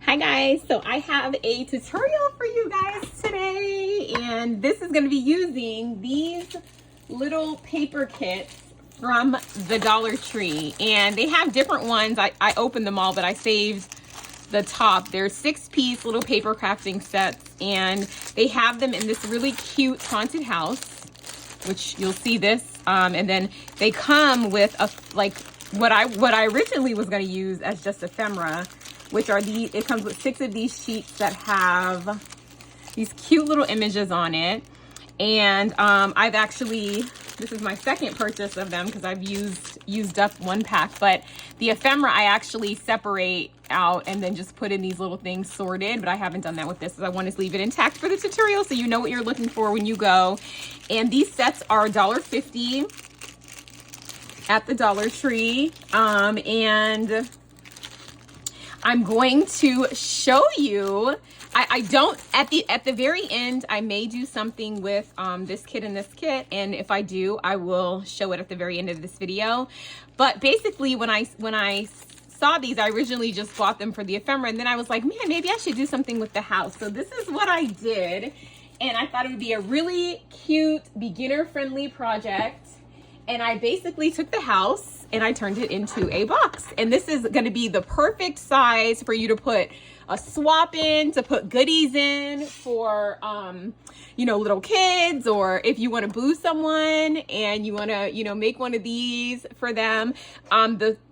Hi guys, so I have a tutorial for you guys today, and this is going to be using these little paper kits from the Dollar Tree, and they have different ones. I opened them all, but I saved the top. They're 6-piece little paper crafting sets, and they have them in this really cute haunted house, which you'll see this, and then they come with a what I originally was going to use as just ephemera, which are these. It comes with 6 of these sheets that have these cute little images on it. And I've actually, this is my second purchase of them because I've used up one pack. But the ephemera I actually separate out and then just put in these little things sorted, but I haven't done that with this, so I want to leave it intact for the tutorial so you know what you're looking for when you go. And these sets are $1.50 at the Dollar Tree, and I'm going to show you. I don't, at the very end, I may do something with this kit and this kit, and if I do, I will show it at the very end of this video. But basically, when I saw these, I originally just bought them for the ephemera, and then I was like, man, maybe I should do something with the house. So this is what I did, and I thought it would be a really cute, beginner-friendly project. And I basically took the house and I turned it into a box. And this is going to be the perfect size for you to put a swap in, to put goodies in for, you know, little kids, or if you want to boo someone and you want to, you know, make one of these for them.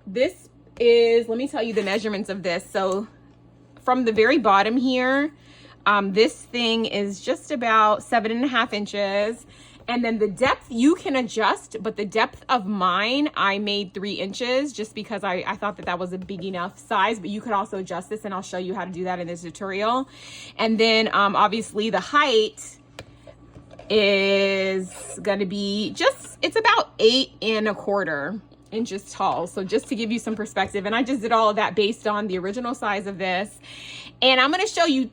This is, let me tell you the measurements of this. So from the very bottom here, this thing is just about 7.5 inches. And then the depth you can adjust, but the depth of mine, I made 3 inches just because I thought that was a big enough size, but you could also adjust this, and I'll show you how to do that in this tutorial. And then obviously the height is gonna be just, it's about 8¼ inches tall. So just to give you some perspective, and I just did all of that based on the original size of this. And I'm going to show you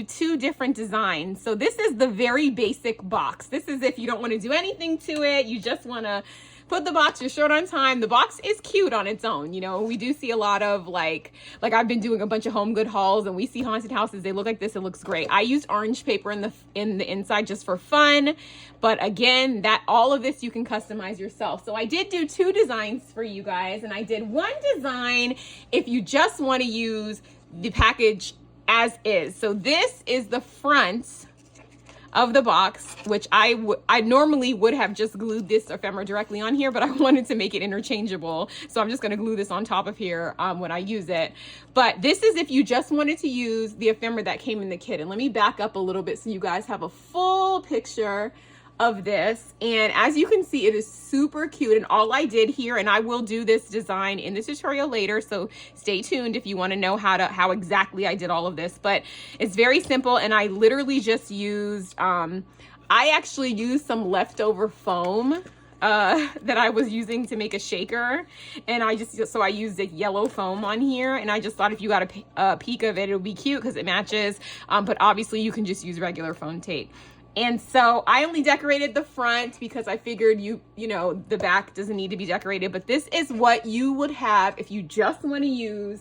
two different designs. So this is the very basic box. This is if you don't want to do anything to it, you just want to put the box, you're short on time. The box is cute on its own. You know, we do see a lot of like I've been doing a bunch of home good hauls, and we see haunted houses. They look like this. It looks great. I used orange paper in the inside just for fun. But again, all of this you can customize yourself. So I did do 2 designs for you guys, and I did one design if you just want to use the package as is. So this is the front of the box, which I normally would have just glued this ephemera directly on here, but I wanted to make it interchangeable. So I'm just gonna glue this on top of here when I use it. But this is if you just wanted to use the ephemera that came in the kit. And let me back up a little bit so you guys have a full picture of this. And as you can see, it is super cute. And all I did here, and I will do this design in the tutorial later, so stay tuned if you want to know how exactly I did all of this. But it's very simple, and I literally just used I actually used some leftover foam that I was using to make a shaker, and I used a yellow foam on here, and I just thought if you got a peek of it, it would be cute because it matches, but obviously you can just use regular foam tape. And so I only decorated the front because I figured you know, the back doesn't need to be decorated, but this is what you would have if you just want to use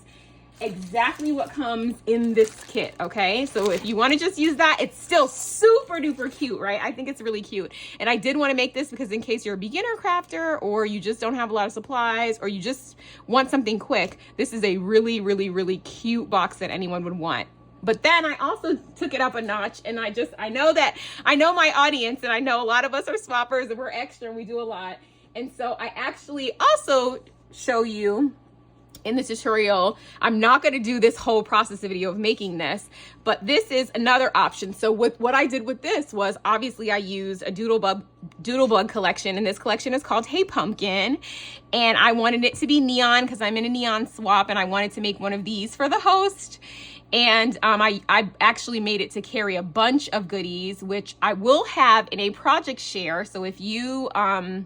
exactly what comes in this kit, okay? So if you want to just use that, it's still super duper cute, right? I think it's really cute. And I did want to make this because in case you're a beginner crafter, or you just don't have a lot of supplies, or you just want something quick, this is a really, really, really cute box that anyone would want. But then I also took it up a notch, and I know my audience, and I know a lot of us are swappers and we're extra and we do a lot. And so I actually also show you in the tutorial, I'm not going to do this whole process video of making this, but this is another option. So what I did with this was, obviously I used a doodlebug collection, and this collection is called Hey Pumpkin, and I wanted it to be neon because I'm in a neon swap, and I wanted to make one of these for the host. And I actually made it to carry a bunch of goodies, which I will have in a project share. So if you, I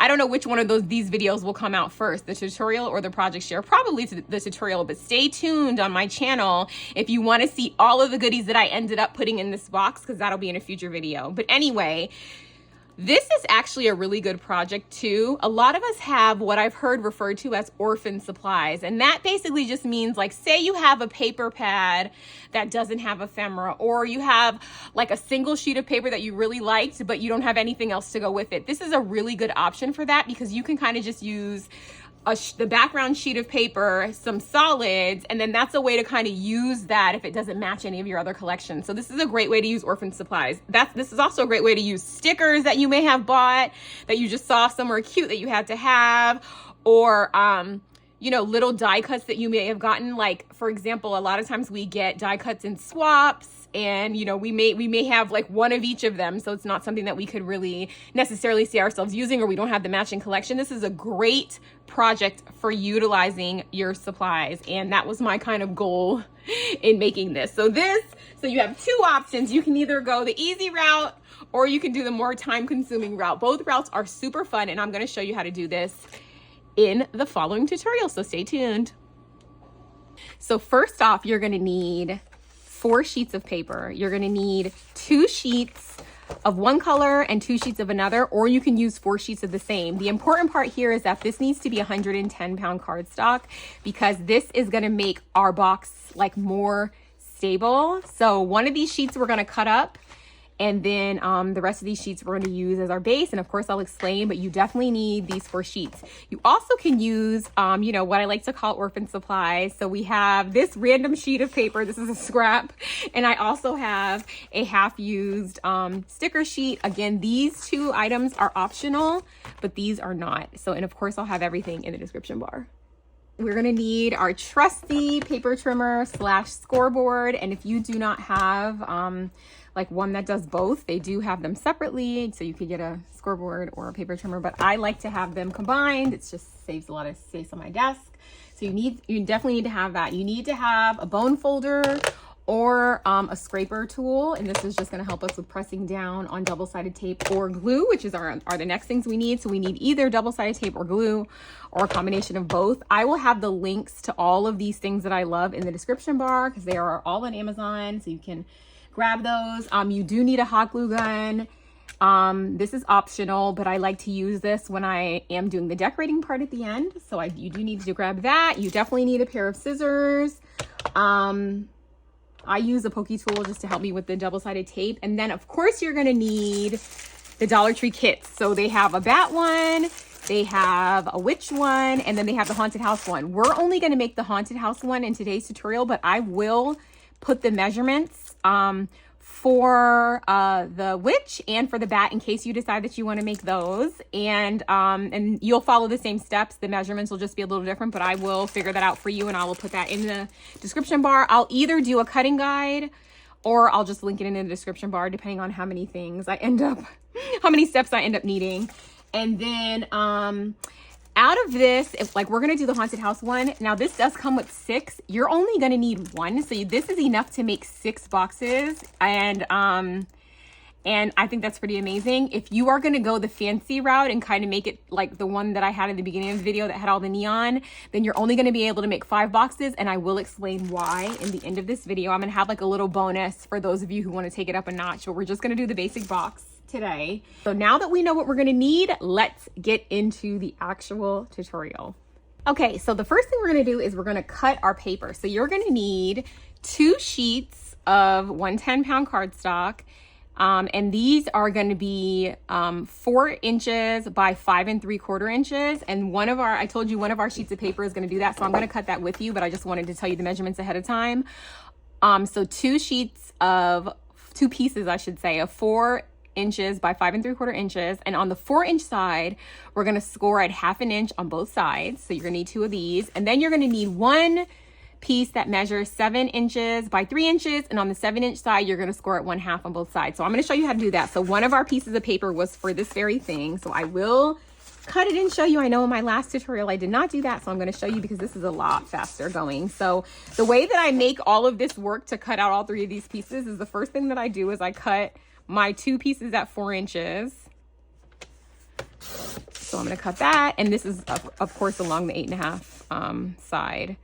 don't know which one of these videos will come out first, the tutorial or the project share, probably the tutorial, but stay tuned on my channel if you want to see all of the goodies that I ended up putting in this box, because that'll be in a future video. But anyway, This is actually a really good project too. A lot of us have what I've heard referred to as orphan supplies. And that basically just means, like, say you have a paper pad that doesn't have ephemera, or you have like a single sheet of paper that you really liked, but you don't have anything else to go with it. This is a really good option for that, because you can kind of just use the background sheet of paper, some solids, and then that's a way to kind of use that if it doesn't match any of your other collections. So this is a great way to use orphan supplies. This is also a great way to use stickers that you may have bought that you just saw somewhere cute that you had to have, or you know, little die cuts that you may have gotten. Like, for example, a lot of times we get die cuts in swaps, and you know, we may have like one of each of them, so it's not something that we could really necessarily see ourselves using, or we don't have the matching collection. This is a great project for utilizing your supplies, and that was my kind of goal in making this. So you have two options. You can either go the easy route, or you can do the more time-consuming route. Both routes are super fun, and I'm going to show you how to do this in the following tutorial, so stay tuned. So first off, you're going to need 4 sheets of paper. You're going to need 2 sheets of one color and 2 sheets of another, or you can use 4 sheets of the same. The important part here is that this needs to be 110-pound cardstock, because this is going to make our box like more stable. So one of these sheets we're going to cut up, and then the rest of these sheets we're going to use as our base. And of course I'll explain, but you definitely need these 4 sheets. You also can use, you know, what I like to call orphan supplies. So we have this random sheet of paper. This is a scrap. And I also have a half-used sticker sheet. Again, these 2 items are optional, but these are not. So, and of course I'll have everything in the description bar. We're going to need our trusty paper trimmer / scoreboard. And if you do not have like one that does both, they do have them separately, so you could get a scoreboard or a paper trimmer, but I like to have them combined. It just saves a lot of space on my desk. So you definitely need to have that. You need to have a bone folder or a scraper tool, and this is just going to help us with pressing down on double-sided tape or glue, which is are the next things we need. So we need either double-sided tape or glue, or a combination of both. I will have the links to all of these things that I love in the description bar, because they are all on Amazon, so you can grab those. You do need a hot glue gun. This is optional, but I like to use this when I am doing the decorating part at the end. So you do need to grab that. You definitely need a pair of scissors. I use a pokey tool just to help me with the double-sided tape. And then of course you're gonna need the Dollar Tree kits. So they have a bat one, they have a witch one, and then they have the haunted house one. We're only gonna make the haunted house one in today's tutorial, but I will put the measurements for the witch and for the bat in case you decide that you want to make those, and you'll follow the same steps. The measurements will just be a little different, but I will figure that out for you, and I will put that in the description bar. I'll either do a cutting guide, or I'll just link it in the description bar, depending on how many steps I end up needing. And then out of this, if like we're gonna do the haunted house one, now this does come with 6. You're only gonna need 1, so this is enough to make 6 boxes, and I think that's pretty amazing. If you are gonna go the fancy route and kind of make it like the one that I had in the beginning of the video that had all the neon, then you're only gonna be able to make 5 boxes, and I will explain why in the end of this video. I'm gonna have like a little bonus for those of you who want to take it up a notch, but we're just gonna do the basic box today. So now that we know what we're gonna need, let's get into the actual tutorial. Okay, so the first thing we're gonna do is we're gonna cut our paper. So you're gonna need 2 sheets of 110-pound cardstock, and these are gonna be 4 inches by 5 3/4 inches. And I told you one of our sheets of paper is gonna do that, so I'm gonna cut that with you, but I just wanted to tell you the measurements ahead of time. So 2 pieces, I should say, of 4 inches by 5 3/4 inches, and on the 4-inch side we're going to score at 1/2 inch on both sides. So you're going to need 2 of these, and then you're going to need 1 piece that measures 7 inches by 3 inches, and on the 7-inch side you're going to score at 1/2 on both sides. So I'm going to show you how to do that. So one of our pieces of paper was for this very thing, so I will cut it and show you. I know in my last tutorial I did not do that, so I'm going to show you because this is a lot faster going. So the way that I make all of this work to cut out all 3 of these pieces is the first thing that I do is I cut my 2 pieces at 4 inches. So I'm going to cut that, and this is of course along the 8.5 side.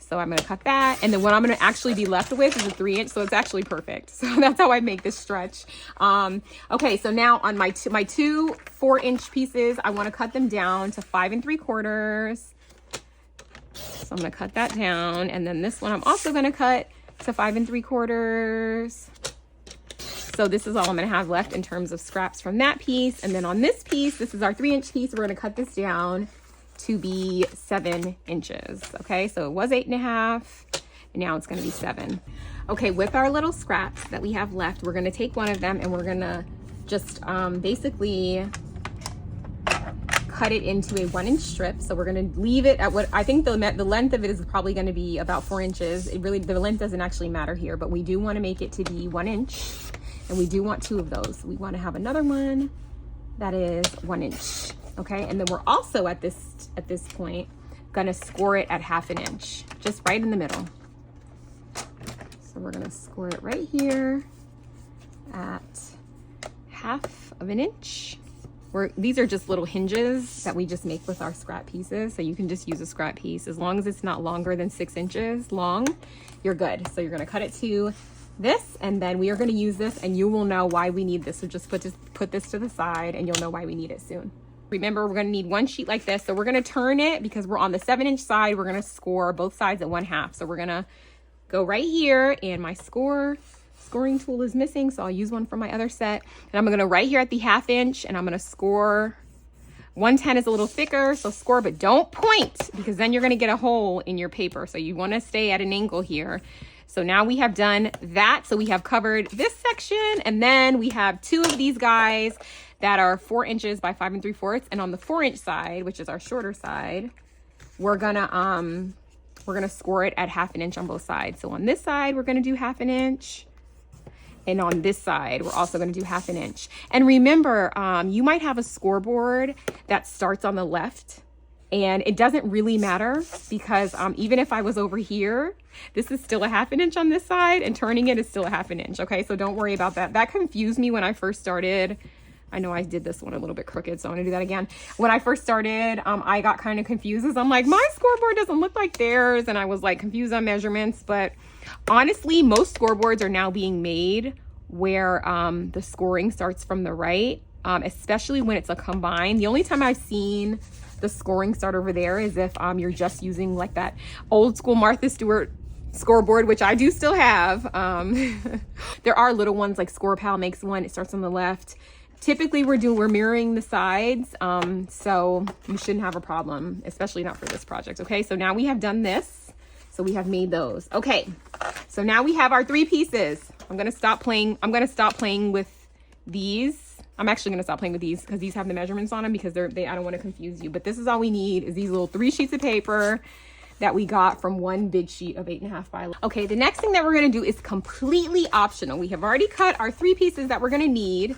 So I'm gonna cut that. And then what I'm gonna actually be left with is a 3-inch. So it's actually perfect. So that's how I make this stretch. Okay, so now on my two 4-inch pieces, I wanna cut them down to 5 3/4. So I'm gonna cut that down. And then this one I'm also gonna cut to 5 3/4. So this is all I'm gonna have left in terms of scraps from that piece. And then on this piece, this is our 3-inch piece. We're gonna cut this down to be 7 inches. Okay, so it was 8.5, and now it's gonna be 7. Okay, with our little scraps that we have left, we're gonna take one of them and we're gonna just basically cut it into a 1-inch strip. So we're gonna leave it at what I think the length of it is probably gonna be about 4 inches. It really, the length doesn't actually matter here, but we do wanna make it to be 1 inch. And we do want 2 of those. We want to have another one that is 1 inch. Okay, and then we're also at this point gonna score it at 1/2 inch, just right in the middle. So we're gonna score it right here at 1/2 inch. These are just little hinges that we just make with our scrap pieces. So you can just use a scrap piece as long as it's not longer than 6 inches long. You're good. So you're gonna cut it to this, and then we are going to use this, and you will know why we need this. So just put this to the side, and you'll know why we need it soon. Remember, we're going to need 1 sheet like this. So we're going to turn it because we're on the 7-inch side. We're going to score both sides at 1/2. So we're going to go right here, and my scoring tool is missing, so I'll use one from my other set. And I'm going to right here at the 1/2 inch, and I'm going to score. 110 is a little thicker, so score, but don't point because then you're going to get a hole in your paper. So you want to stay at an angle here. So now we have done that. So we have covered this section, and then we have 2 of these guys that are 4 inches by 5 3/4. And on the 4-inch side, which is our shorter side, we're gonna score it at 1/2 inch on both sides. So on this side, we're gonna do 1/2 inch. And on this side, we're also gonna do 1/2 inch. And remember, you might have a scoreboard that starts on the left, and it doesn't really matter because even if I was over here, this is still a 1/2 inch on this side, and turning it is still a 1/2 inch. Okay, so don't worry about that. That confused me when I first started. I know I did this one a little bit crooked, so I'm gonna do that again. When I first started, I got kind of confused as I'm like, my scoreboard doesn't look like theirs, and I was like confused on measurements. But honestly, most scoreboards are now being made where the scoring starts from the right, especially when it's a combine. The only time I've seen the scoring start over there is if you're just using like that old school Martha Stewart scoreboard, which I do still have. There are little ones like ScorePal makes one. It starts on the left. Typically we're mirroring the sides, so you shouldn't have a problem, especially not for this project. Okay, so now we have done this. So we have made those. Okay, so now we have our 3 pieces. I'm gonna stop playing with these. I'm actually gonna stop playing with these because these have the measurements on them because I don't want to confuse you. But this is all we need is these little 3 sheets of paper that we got from one big sheet of 8.5 by 11. Okay, the next thing that we're gonna do is completely optional. We have already cut our 3 pieces that we're gonna need,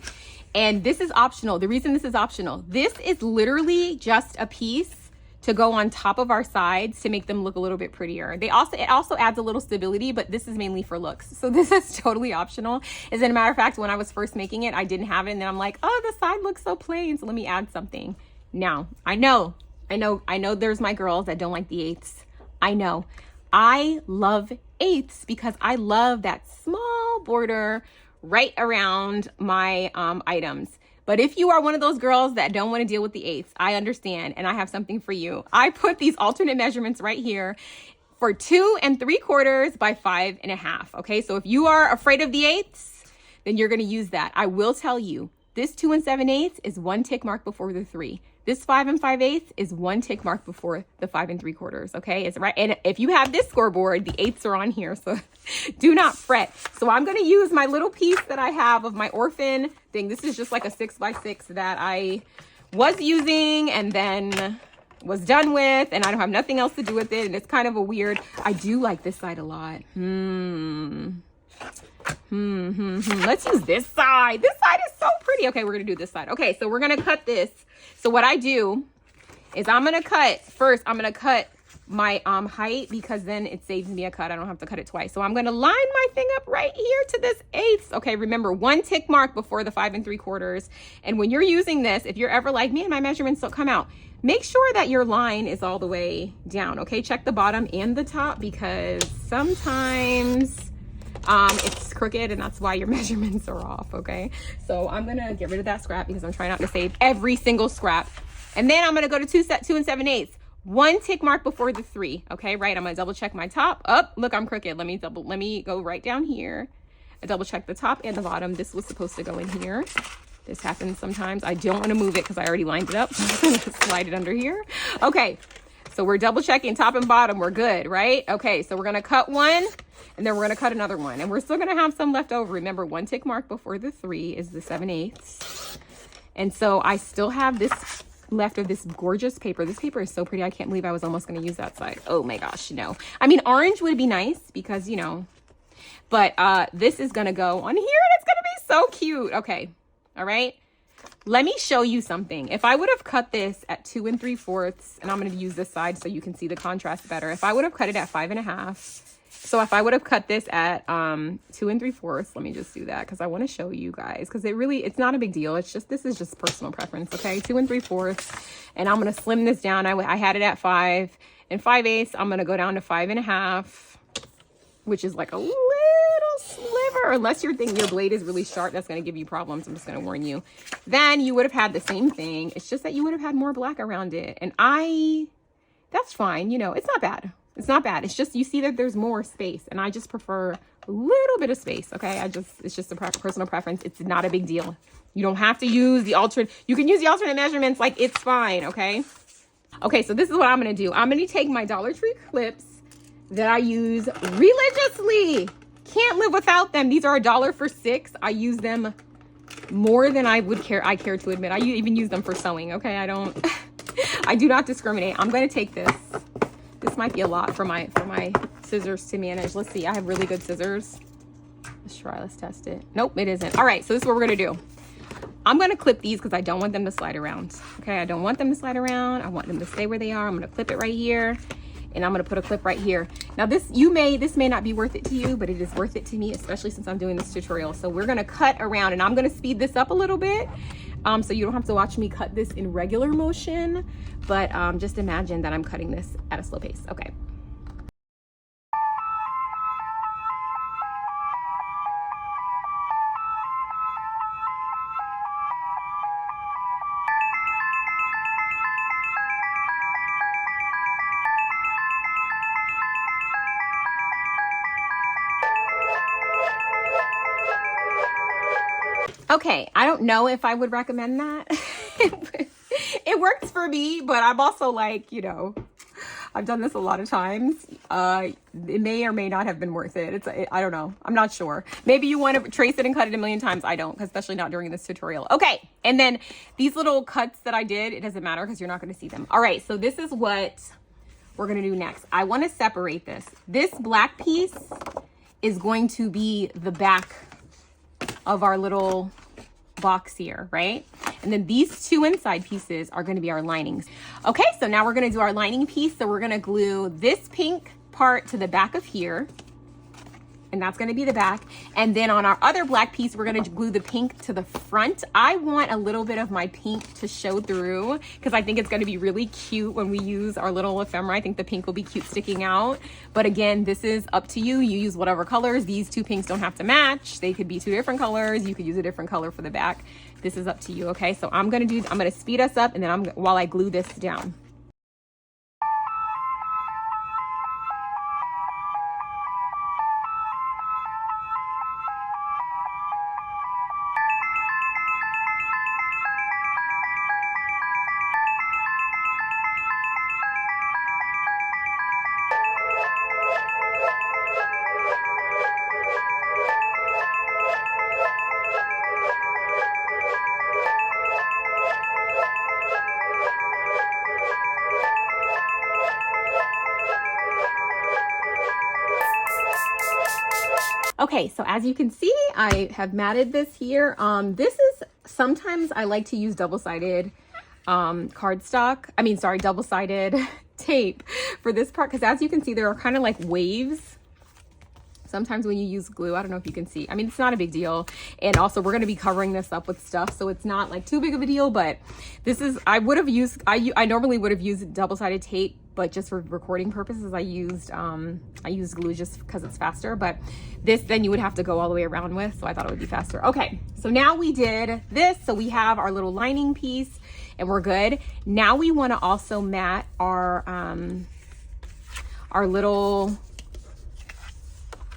and this is optional. The reason this is optional, this is literally just a piece to go on top of our sides to make them look a little bit prettier. It also adds a little stability, but this is mainly for looks. So this is totally optional. As a matter of fact, when I was first making it, I didn't have it, and then I'm like, oh, the side looks so plain, so let me add something. Now, I know there's my girls that don't like the 8ths. I know. I love 8ths because I love that small border right around my items. But if you are one of those girls that don't want to deal with the 8ths, I understand, and I have something for you. I put these alternate measurements right here for 2 3/4 by 5 1/2. Okay, so if you are afraid of the 8ths, then you're going to use that. I will tell you, this 2 7/8 is 1 tick mark before the 3. This 5 5/8 is 1 tick mark before the 5 3/4. Okay, it's right. And if you have this scoreboard, the 8ths are on here, so do not fret. So I'm going to use my little piece that I have of my orphan thing. This is just like a 6 by 6 that I was using and then was done with, and I don't have nothing else to do with it. And it's kind of a weird. I do like this side a lot. Let's use this side. This side is so pretty. Okay, we're gonna do this side. Okay, so we're gonna cut this. So what I do is I'm gonna cut my height, because then it saves me a cut. I don't have to cut it twice. So I'm going to line my thing up right here to this 1/8. Okay, remember, 1 tick mark before the 5 3/4. And when you're using this, if you're ever like, man, my measurements don't come out, make sure that your line is all the way down. Okay, check the bottom and the top, because sometimes it's crooked and that's why your measurements are off. Okay, so I'm gonna get rid of that scrap because I'm trying not to save every single scrap. And then I'm gonna go to 2 7/8. 1 tick mark before the 3. Okay, right, I'm gonna double check my top. Up, look, I'm crooked. Let me go right down here. I double check the top and the bottom. This was supposed to go in here. This happens sometimes. I don't want to move it because I already lined it up. So I'm gonna slide it under here. Okay, so we're double checking top and bottom. We're good, right? Okay, so we're gonna cut one and then we're gonna cut another one, and we're still gonna have some left over. Remember, 1 tick mark before the 3 is the 7/8. And so I still have this left of this gorgeous paper. This paper is so pretty. I can't believe I was almost going to use that side. Oh my gosh, no. I mean, orange would be nice because, you know, but this is going to go on here and it's going to be so cute. Okay. All right. Let me show you something. If I would have cut this at 2 3/4, and I'm going to use this side so you can see the contrast better. If I would have cut it at 5 1/2, so if I would have cut this at 2 3/4, let me just do that because I want to show you guys, because it's not a big deal. It's just, this is just personal preference. Okay, 2 3/4, and I'm going to slim this down. I had it at 5 5/8. I'm going to go down to 5 1/2, which is like a little sliver, unless your blade is really sharp. That's going to give you problems. I'm just going to warn you. Then you would have had the same thing. It's just that you would have had more black around it, and that's fine. You know, it's not bad. It's not bad. It's just, you see that there's more space, and I just prefer a little bit of space. Okay, it's just a personal preference. It's not a big deal. You don't have to use the alternate. You can use the alternate measurements. Like, it's fine. Okay. Okay. So this is what I'm going to do. I'm going to take my Dollar Tree clips that I use religiously. Can't live without them. These are $1 for 6. I use them more than I care to admit. I even use them for sewing. Okay. I do not discriminate. I'm going to take this. This might be a lot for my scissors to manage. Let's see. I have really good scissors. Let's try. Let's test it. Nope, it isn't. All right, so this is what we're going to do. I'm going to clip these because I don't want them to slide around. Okay, I don't want them to slide around. I want them to stay where they are. I'm going to clip it right here, and I'm going to put a clip right here. Now, this may not be worth it to you, but it is worth it to me, especially since I'm doing this tutorial. So we're going to cut around, and I'm going to speed this up a little bit. So you don't have to watch me cut this in regular motion, but just imagine that I'm cutting this at a slow pace. Okay. Okay, I don't know if I would recommend that. It works for me, but I'm also like, you know, I've done this a lot of times. It may or may not have been worth it. I don't know. I'm not sure. Maybe you want to trace it and cut it a million times. I don't, especially not during this tutorial. Okay, and then these little cuts that I did, it doesn't matter because you're not going to see them. All right, so this is what we're going to do next. I want to separate this. This black piece is going to be the back of our little box here, right? And then these two inside pieces are going to be our linings. Okay, so now we're going to do our lining piece. So we're going to glue this pink part to the back of here, and that's going to be the back. And then on our other black piece, we're going to glue the pink to the front. I want a little bit of my pink to show through because I think it's going to be really cute when we use our little ephemera. I think the pink will be cute sticking out. But again, this is up to you. You use whatever colors. These two pinks don't have to match. They could be two different colors. You could use a different color for the back. This is up to you. Okay, so I'm going to speed us up, and then while I glue this down. Okay, so as you can see, I have matted this here. Sometimes I like to use double-sided double-sided tape for this part, because as you can see, there are kind of like waves sometimes when you use glue. I don't know if you can see. I mean, it's not a big deal. And also we're going to be covering this up with stuff, so it's not like too big of a deal. But this is, I normally would have used double-sided tape, but just for recording purposes, I used glue just because it's faster. But this, then you would have to go all the way around with, so I thought it would be faster. Okay, so now we did this. So we have our little lining piece and we're good. Now we want to also mat our little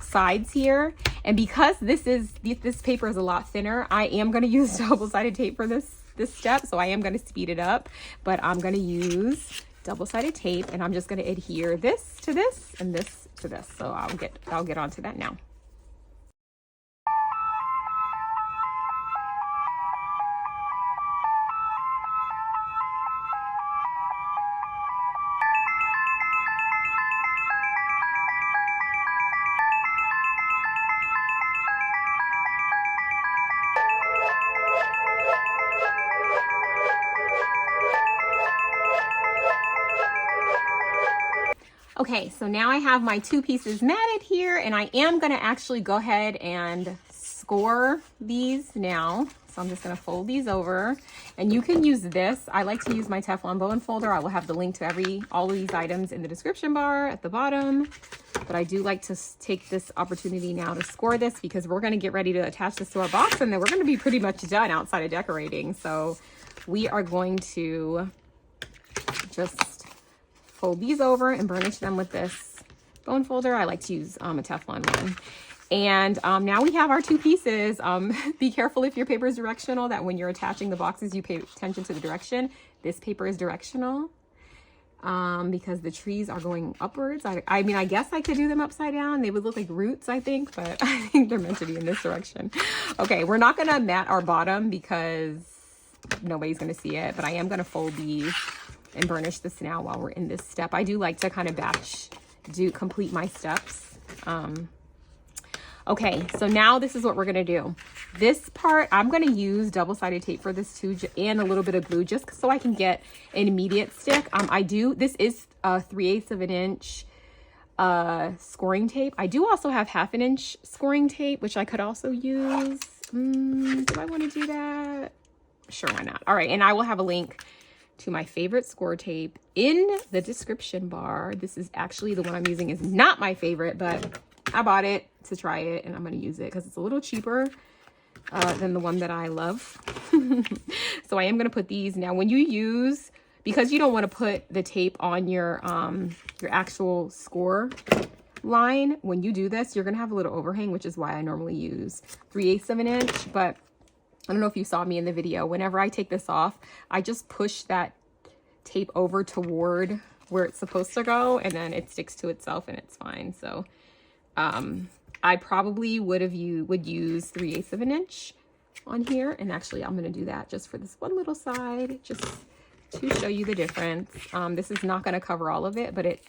sides here. And because this paper is a lot thinner, I am going to use double-sided tape for this step. So I am going to speed it up, but I'm going to use double-sided tape, and I'm just going to adhere this to this and this to this. So I'll get onto that now. Okay, so now I have my two pieces matted here, and I am going to actually go ahead and score these now. So I'm just going to fold these over, and you can use this. I like to use my Teflon bone folder. I will have the link to all of these items in the description bar at the bottom. But I do like to take this opportunity now to score this, because we're going to get ready to attach this to our box, and then we're going to be pretty much done outside of decorating. So we are going to just fold these over and burnish them with this bone folder. I like to use a Teflon one. And now we have our two pieces. Be careful if your paper is directional, that when you're attaching the boxes, you pay attention to the direction. This paper is directional because the trees are going upwards. I mean, I guess I could do them upside down. They would look like roots, I think, but I think they're meant to be in this direction. Okay, we're not gonna mat our bottom because nobody's gonna see it, but I am gonna fold these and burnish this now while we're in this step. I do like to kind of complete my steps. Okay, so now this is what we're gonna do. This part, I'm gonna use double-sided tape for this too, and a little bit of glue, just so I can get an immediate stick. This is 3/8 of an inch scoring tape. I do also have 1/2 inch scoring tape, which I could also use. Do I wanna do that? Sure, why not? All right, and I will have a link to my favorite score tape in the description bar. This is actually, the one I'm using is not my favorite, but I bought it to try it, and I'm going to use it because it's a little cheaper than the one that I love. So I am going to put these now. When you use, because you don't want to put the tape on your actual score line, when you do this, you're going to have a little overhang, which is why I normally use 3/8 of an inch. But I don't know if you saw me in the video. Whenever I take this off, I just push that tape over toward where it's supposed to go, and then it sticks to itself and it's fine. So I probably would use 3/8 of an inch on here. And actually, I'm going to do that just for this one little side, just to show you the difference. This is not going to cover all of it, but it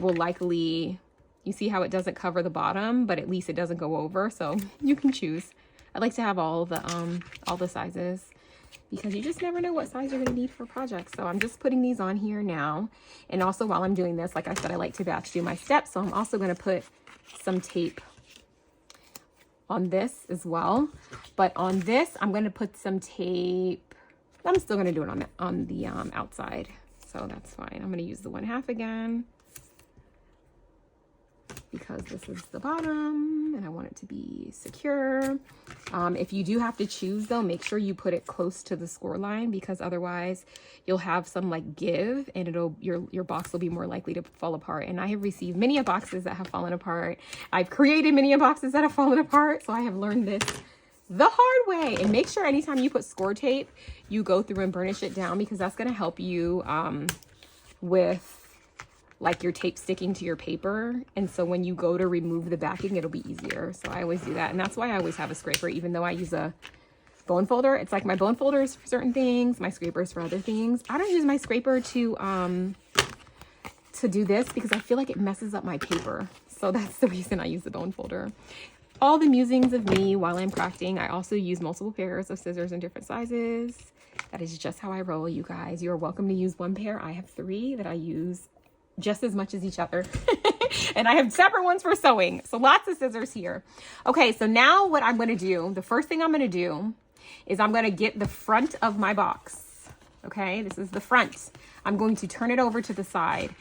will likely, you see how it doesn't cover the bottom, but at least it doesn't go over. So you can choose. I like to have all the sizes, because you just never know what size you're going to need for projects. So I'm just putting these on here now. And also, while I'm doing this, like I said, I like to batch do my steps. So I'm also going to put some tape on this as well. But on this, I'm going to put some tape. I'm still going to do it on the outside. So that's fine. I'm going to use the 1/2 again, because this is the bottom and I want it to be secure. If you do have to choose though, make sure you put it close to the score line, because otherwise you'll have some like give, and your box will be more likely to fall apart. And I have received many boxes that have fallen apart. I've created many boxes that have fallen apart. So I have learned this the hard way. And make sure anytime you put score tape, you go through and burnish it down, because that's going to help you with like your tape sticking to your paper. And so when you go to remove the backing, it'll be easier. So I always do that. And that's why I always have a scraper, even though I use a bone folder. It's like my bone folder is for certain things, my scraper is for other things. I don't use my scraper to do this, because I feel like it messes up my paper. So that's the reason I use the bone folder. All the musings of me while I'm crafting. I also use multiple pairs of scissors in different sizes. That is just how I roll, you guys. You are welcome to use one pair. I have 3 that I use just as much as each other. And I have separate ones for sewing. So lots of scissors here. Okay, so now what I'm going to do, the first thing I'm going to do is I'm going to get the front of my box. Okay, this is the front. I'm going to turn it over to the side.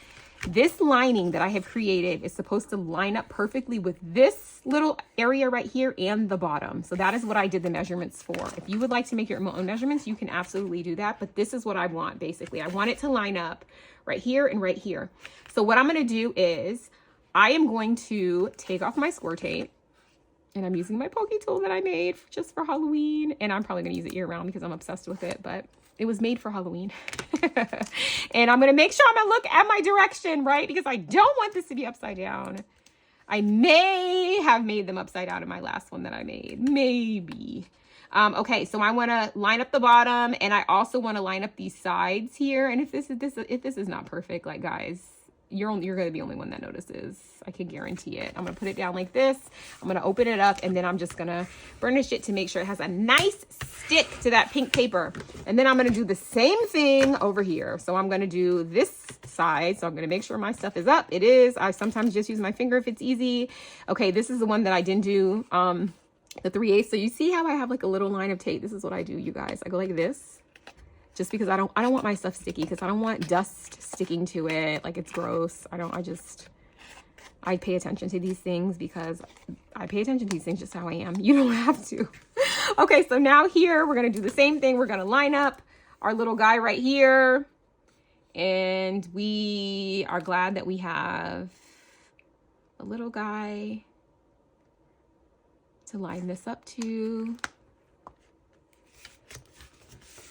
This lining that I have created is supposed to line up perfectly with this little area right here and the bottom. So that is what I did the measurements for. If you would like to make your own measurements, you can absolutely do that. But this is what I want, basically. I want it to line up right here and right here. So what I'm going to do is I am going to take off my score tape. And I'm using my pokey tool that I made just for Halloween. And I'm probably going to use it year round because I'm obsessed with it. But it was made for Halloween. And I'm going to make sure I'm going to look at my direction, right? Because I don't want this to be upside down. I may have made them upside down in my last one that I made. Maybe. Okay, so I want to line up the bottom. And I also want to line up these sides here. And if this is not perfect, like, guys, you're going to be the only one that notices. I can guarantee it. I'm going to put it down like this. I'm going to open it up, and then I'm just going to burnish it to make sure it has a nice stick to that pink paper. And then I'm going to do the same thing over here. So I'm going to do this side. So I'm going to make sure my stuff is up. It is. I sometimes just use my finger if it's easy. Okay, this is the one that I didn't do the 3/8. So you see how I have like a little line of tape? This is what I do, you guys. I go like this. Just because I don't want my stuff sticky, because I don't want dust sticking to it. Like, it's gross. I pay attention to these things because I pay attention to these things just how I am. You don't have to. Okay, so now here, we're going to do the same thing. We're going to line up our little guy right here. And we are glad that we have a little guy to line this up to.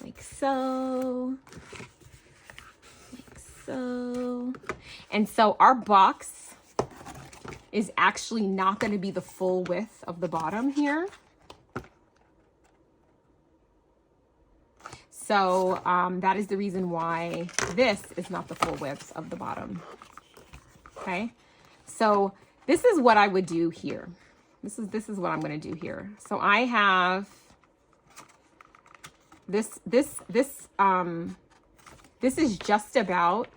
Like so, like so. And so our box is actually not going to be the full width of the bottom here. So that is the reason why this is not the full width of the bottom. Okay, so this is what I would do here. This is what I'm going to do here. So I have this is just about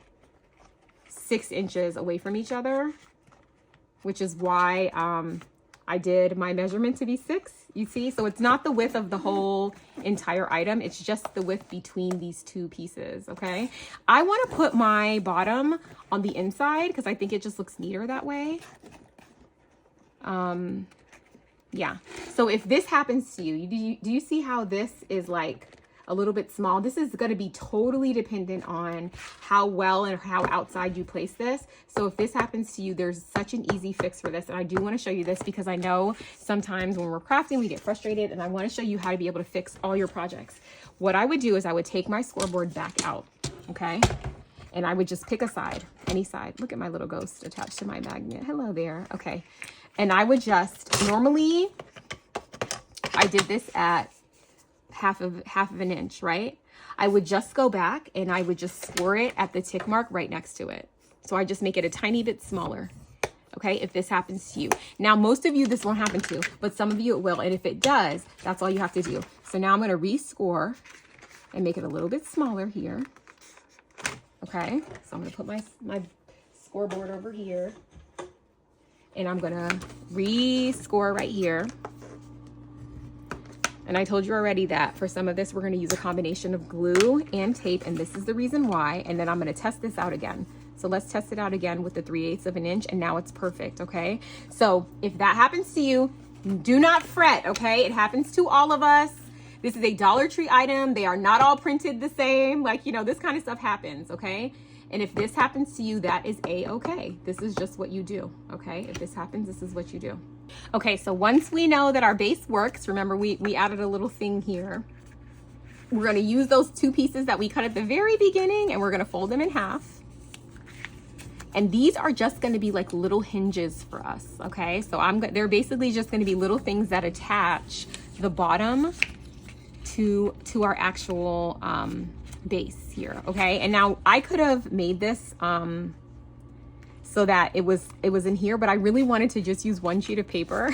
6 inches away from each other, which is why I did my measurement to be 6, you see? So it's not the width of the whole entire item. It's just the width between these two pieces, okay? I want to put my bottom on the inside because I think it just looks neater that way. Yeah. So if this happens to you, do you see how this is like a little bit small? This is going to be totally dependent on how well and how outside you place this. So if this happens to you, there's such an easy fix for this. And I do want to show you this because I know sometimes when we're crafting, we get frustrated, and I want to show you how to be able to fix all your projects. What I would do is I would take my scoreboard back out, okay? And I would just pick a side, any side. Look at my little ghost attached to my magnet. Hello there. Okay. And I would just, normally I did this at half of an inch, right? I would just go back and I would just score it at the tick mark right next to it. So I just make it a tiny bit smaller. Okay, if this happens to you. Now, most of you, this won't happen to, but some of you it will. And if it does, that's all you have to do. So now I'm going to rescore and make it a little bit smaller here. Okay, so I'm going to put my scoreboard over here. And I'm going to rescore right here. And I told you already that for some of this, we're going to use a combination of glue and tape. And this is the reason why. And then I'm going to test this out again. So let's test it out again with the 3/8 of an inch. And now it's perfect. Okay. So if that happens to you, do not fret. Okay. It happens to all of us. This is a Dollar Tree item. They are not all printed the same. Like, you know, this kind of stuff happens. Okay. And if this happens to you, that is a-okay. This is just what you do. Okay. If this happens, this is what you do. Okay, so once we know that our base works, remember we added a little thing here. We're going to use those 2 pieces that we cut at the very beginning, and we're going to fold them in half. And these are just going to be like little hinges for us, okay? So they're basically just going to be little things that attach the bottom to our actual base here, okay? And now I could have made this so that it was in here, but I really wanted to just use 1 sheet of paper.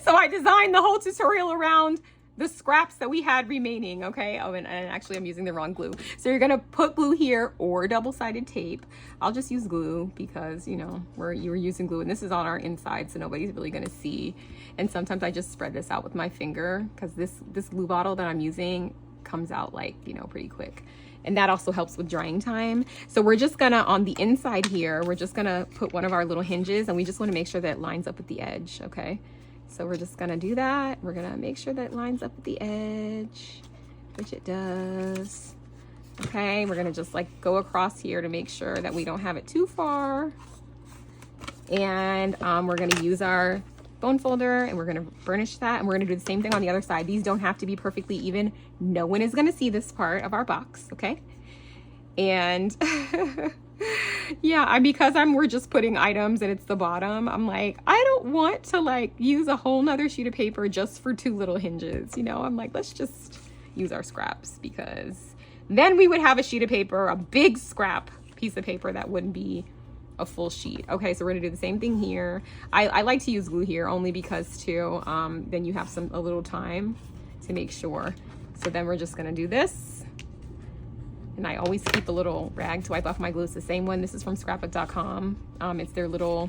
So I designed the whole tutorial around the scraps that we had remaining, okay? Oh, and actually I'm using the wrong glue. So you're gonna put glue here or double-sided tape. I'll just use glue because, you know, you were using glue, and this is on our inside, so nobody's really gonna see. And sometimes I just spread this out with my finger because this glue bottle that I'm using comes out like, you know, pretty quick. And that also helps with drying time. So we're just gonna, on the inside here, we're just gonna put one of our little hinges, and we just wanna make sure that it lines up with the edge, okay? So we're just gonna do that. We're gonna make sure that it lines up with the edge, which it does. Okay, we're gonna just like go across here to make sure that we don't have it too far. And we're gonna use our bone folder and we're gonna burnish that, and we're gonna do the same thing on the other side. These don't have to be perfectly even. No one is gonna see this part of our box, okay? And yeah, because we're just putting items and it's the bottom, I'm like, I don't want to like use a whole nother sheet of paper just for 2 little hinges, you know? I'm like, let's just use our scraps, because then we would have a sheet of paper, a big scrap piece of paper that wouldn't be a full sheet. Okay, so we're gonna do the same thing here. I like to use glue here only because too, then you have a little time to make sure. So then we're just gonna do this. And I always keep a little rag to wipe off my glue. It's the same one. This is from scrapbook.com. It's their little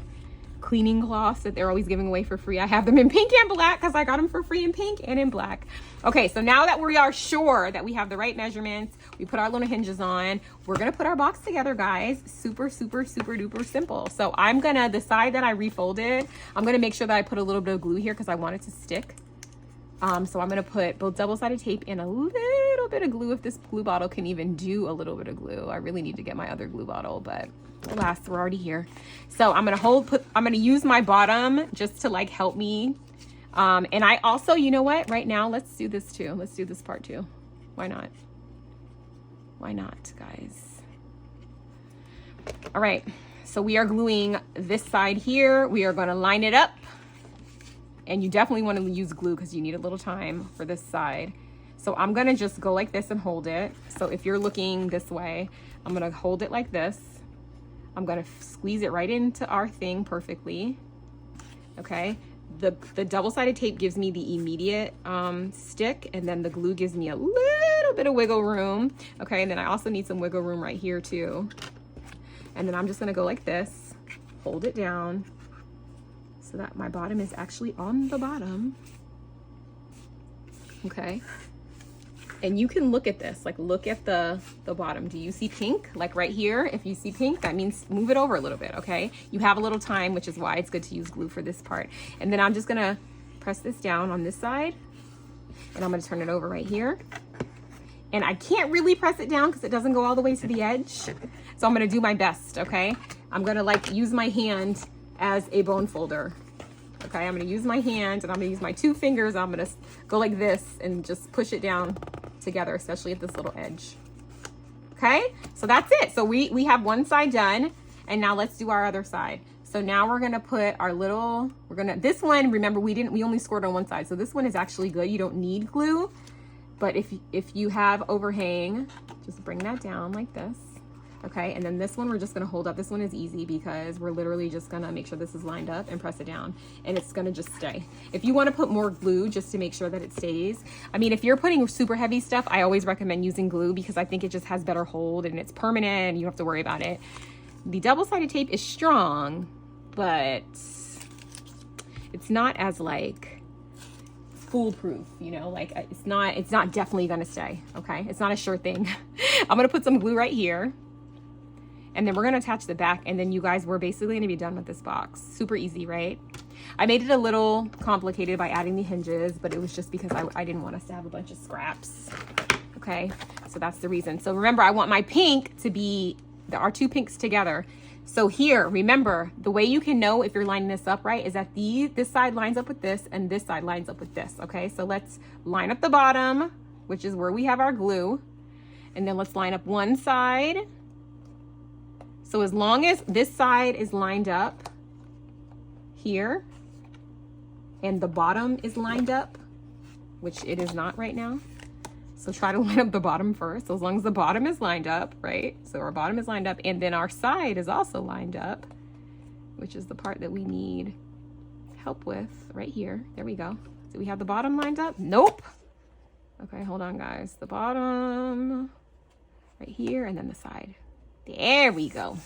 cleaning cloths that they're always giving away for free. I have them in pink and black because I got them for free in pink and in black. Okay, so now that we are sure that we have the right measurements, we put our little hinges on, we're gonna put our box together, guys. Super, super, super duper simple. So I'm gonna, the side that I refolded, I'm gonna make sure that I put a little bit of glue here because I want it to stick. So I'm gonna put both double-sided tape and a little bit of glue, if this glue bottle can even do a little bit of glue. I really need to get my other glue bottle, but alas, we're already here. So I'm gonna use my bottom just to like help me. And I also, you know what, right now, let's do this too. Let's do this part too. Why not? Why not, guys? All right, so we are gluing this side here. We are gonna line it up. And you definitely want to use glue because you need a little time for this side. So I'm gonna just go like this and hold it. So if you're looking this way, I'm gonna hold it like this. I'm gonna squeeze it right into our thing perfectly. Okay, the double-sided tape gives me the immediate stick, and then the glue gives me a little bit of wiggle room. Okay, and then I also need some wiggle room right here too. And then I'm just gonna go like this, hold it down, so that my bottom is actually on the bottom. Okay, and you can look at this, like look at the bottom. Do you see pink? Like right here, if you see pink, that means move it over a little bit, okay? You have a little time, which is why it's good to use glue for this part. And then I'm just gonna press this down on this side, and I'm gonna turn it over right here. And I can't really press it down because it doesn't go all the way to the edge. So I'm gonna do my best, okay? I'm gonna like use my hand as a bone folder. Okay, I'm gonna use my hand and I'm gonna use my 2 fingers. I'm gonna go like this and just push it down together, especially at this little edge. Okay, so that's it. So we have one side done, and now let's do our other side. So now we're gonna put our little, this one, remember we only scored on one side. So this one is actually good. You don't need glue, but if you have overhang, just bring that down like this. Okay, and then this one we're just gonna hold up. This one is easy because we're literally just gonna make sure this is lined up and press it down, and it's gonna just stay. If you wanna put more glue just to make sure that it stays, I mean, if you're putting super heavy stuff, I always recommend using glue because I think it just has better hold and it's permanent and you don't have to worry about it. The double-sided tape is strong, but it's not as like foolproof, you know, like it's not definitely gonna stay, okay? It's not a sure thing. I'm gonna put some glue right here. And then we're gonna attach the back, and then you guys, we're basically gonna be done with this box. Super easy, right? I made it a little complicated by adding the hinges, but it was just because I didn't want us to have a bunch of scraps. Okay, so that's the reason. So remember, I want my pink to be our 2 pinks together. So here, remember, the way you can know if you're lining this up right is that this side lines up with this and this side lines up with this, okay? So let's line up the bottom, which is where we have our glue, and then let's line up one side. So as long as this side is lined up here and the bottom is lined up, which it is not right now. So try to line up the bottom first. So as long as the bottom is lined up, right? So our bottom is lined up, and then our side is also lined up, which is the part that we need help with right here. There we go. Do we have the bottom lined up? Nope. Okay, hold on guys. The bottom right here and then the side. There we go.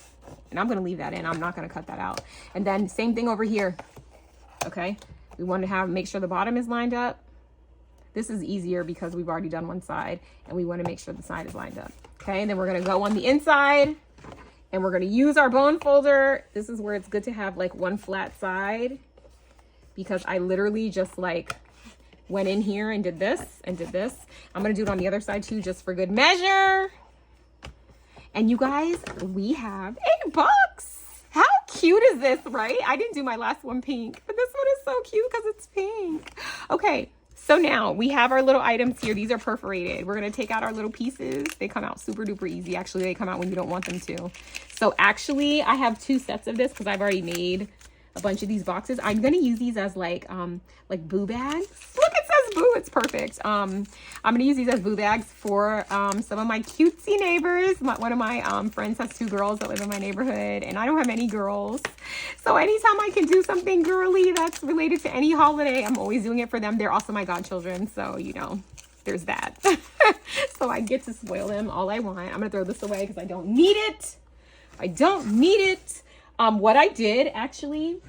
And I'm gonna leave that in. I'm not gonna cut that out. And then same thing over here. Okay, we want to make sure the bottom is lined up. This is easier because we've already done one side and we want to make sure the side is lined up. Okay, and then we're gonna go on the inside and we're gonna use our bone folder. This is where it's good to have like one flat side because I literally just like went in here and did this and did this. I'm gonna do it on the other side too, just for good measure. And you guys, we have a box. How cute is this, right? I didn't do my last one pink, but this one is so cute because it's pink. Okay, so now we have our little items here. These are perforated. We're gonna take out our little pieces. They come out super duper easy. Actually, they come out when you don't want them to. So actually, I have 2 sets of this because I've already made a bunch of these boxes. I'm gonna use these as like boo bags. Look, it says boo, it's perfect. I'm gonna use these as boo bags for some of my cutesy neighbors. One of my friends has 2 girls that live in my neighborhood and I don't have any girls. So anytime I can do something girly that's related to any holiday, I'm always doing it for them. They're also my godchildren, so you know, there's that. So I get to spoil them all I want. I'm gonna throw this away because I don't need it. I don't need it. What I did actually,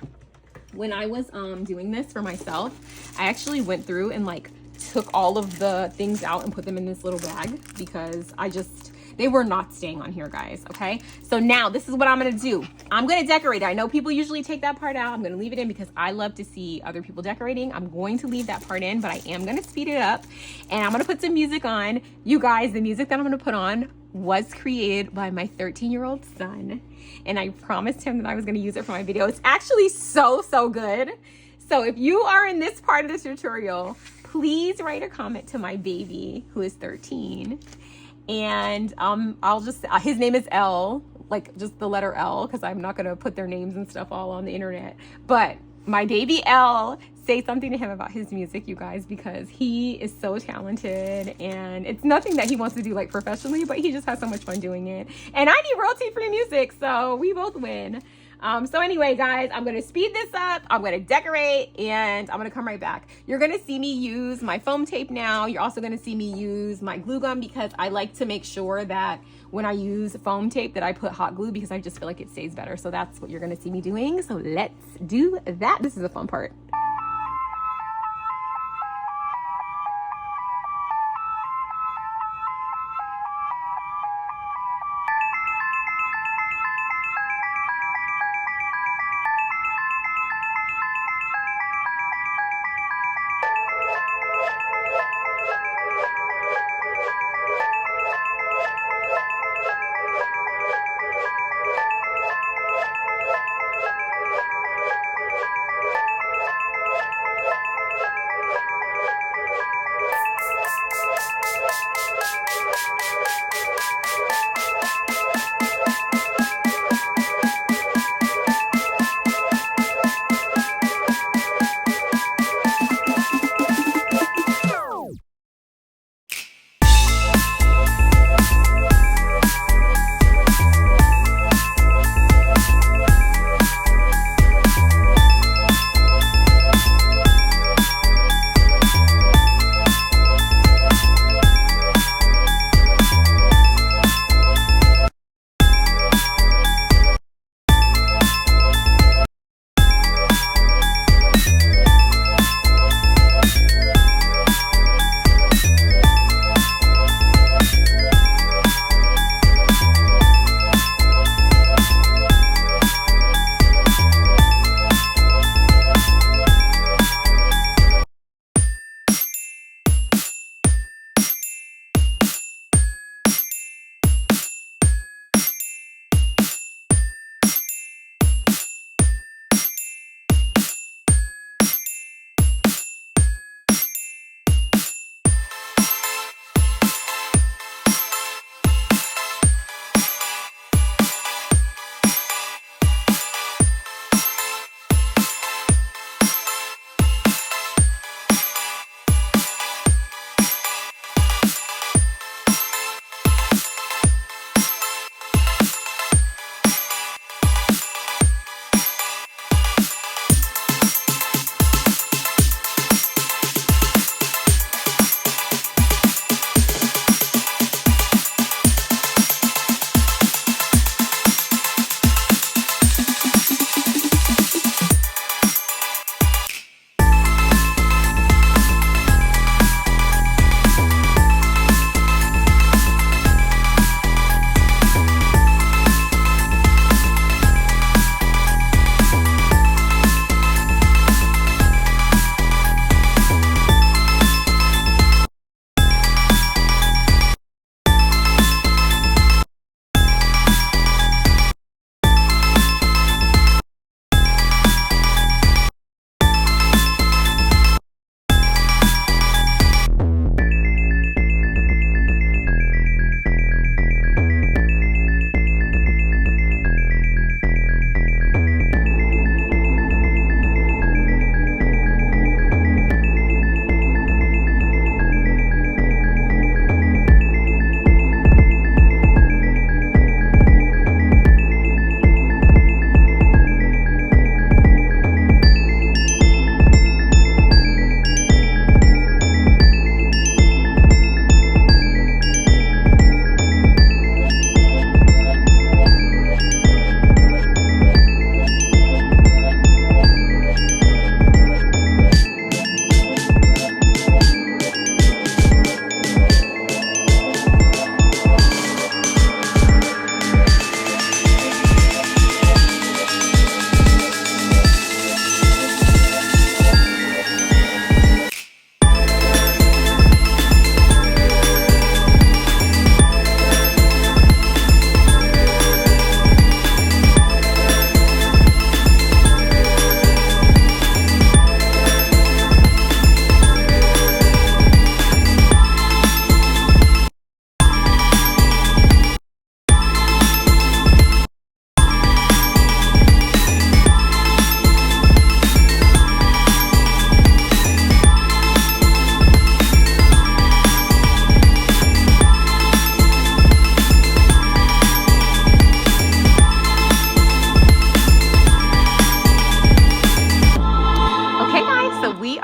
when I was doing this for myself, I actually went through and like took all of the things out and put them in this little bag because they were not staying on here, guys, okay? So now this is what I'm gonna do. I'm gonna decorate it. I know people usually take that part out. I'm gonna leave it in because I love to see other people decorating. I'm going to leave that part in, but I am gonna speed it up and I'm gonna put some music on. You guys, the music that I'm gonna put on was created by my 13-year-old son. And I promised him that I was going to use it for my video. It's actually so good. So if you are in this part of this tutorial, please write a comment to my baby who is 13. And I'll just, his name is L, like just the letter L, because I'm not going to put their names and stuff all on the internet. But my baby L, say something to him about his music, you guys, because he is so talented and it's nothing that he wants to do like professionally, but he just has so much fun doing it. And I need royalty-free music, so we both win. So anyway, guys, I'm gonna speed this up. I'm gonna decorate and I'm gonna come right back. You're gonna see me use my foam tape now. You're also gonna see me use my glue gun because I like to make sure that when I use foam tape that I put hot glue because I just feel like it stays better. So that's what you're gonna see me doing. So let's do that. This is the fun part.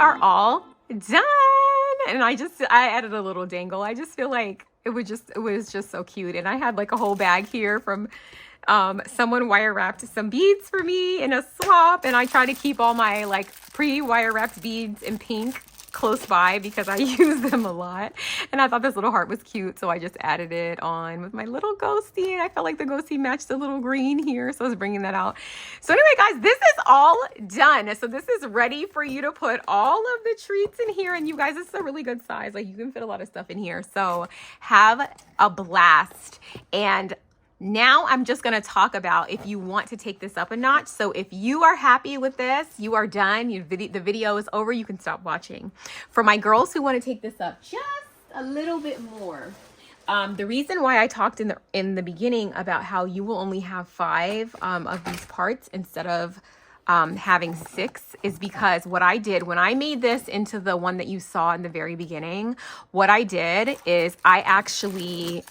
are all done. And I added a little dangle. I just feel like it was just so cute. And I had like a whole bag here from someone wire wrapped some beads for me in a swap, and I try to keep all my like pre-wire wrapped beads in pink close by because I use them a lot. And I thought this little heart was cute, so I just added it on with my little ghostie, and I felt like the ghostie matched the little green here, so I was bringing that out. So anyway, guys, this is all done. So this is ready for you to put all of the treats in here, and you guys, this is a really good size. Like, you can fit a lot of stuff in here, so have a blast. And now I'm just going to talk about if you want to take this up a notch. So if you are happy with this, you are done. The video is over. You can stop watching. For my girls who want to take this up just a little bit more, the reason why I talked in the beginning about how you will only have 5 of these parts instead of having 6 is because what I did when I made this into the one that you saw in the very beginning, what I did is I actually,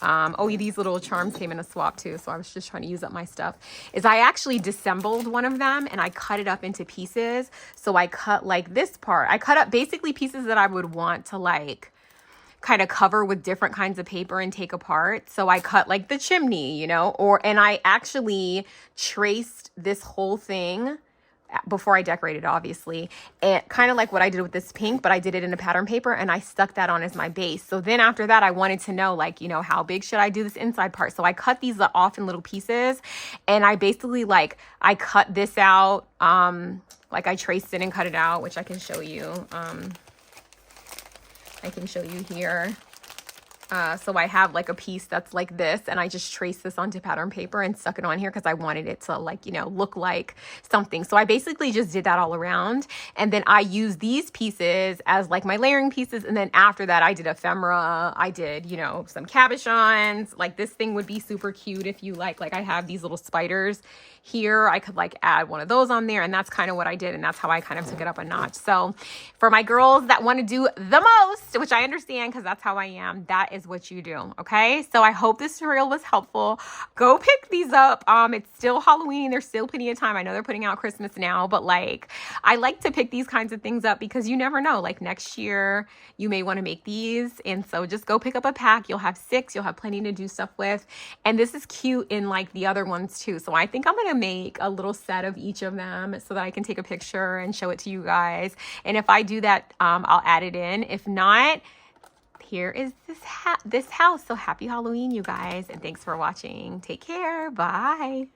these little charms came in a swap too, so I was just trying to use up my stuff, is I actually disassembled one of them and I cut it up into pieces. So I cut like this part. I cut up basically pieces that I would want to like kind of cover with different kinds of paper and take apart. So I cut like the chimney, you know, and I actually traced this whole thing before I decorated, obviously, and kind of like what I did with this pink, but I did it in a pattern paper and I stuck that on as my base. So then after that, I wanted to know, like, you know, how big should I do this inside part? So I cut these off in little pieces, and I basically like, I cut this out, like I traced it and cut it out, which I can show you. I can show you here. So I have like a piece that's like this, and I just traced this onto pattern paper and stuck it on here because I wanted it to, like, you know, look like something. So I basically just did that all around, and then I used these pieces as like my layering pieces. And then after that, I did ephemera. I did, you know, some cabochons. Like, this thing would be super cute if you like I have these little spiders here. I could like add one of those on there, and that's kind of what I did, and that's how I kind of took it up a notch. So for my girls that want to do the most, which I understand because that's how I am, that is what you do. Okay, so I hope this tutorial was helpful. Go pick these up. It's still Halloween. There's still plenty of time. I know they're putting out Christmas now, but like, I like to pick these kinds of things up because you never know, like next year you may want to make these. And so just go pick up a pack. You'll have 6. You'll have plenty to do stuff with. And this is cute in like the other ones too. So I think I'm going to make a little set of each of them so that I can take a picture and show it to you guys. And if I do that, I'll add it in. If not, here is this house. So happy Halloween, you guys, and thanks for watching. Take care. Bye.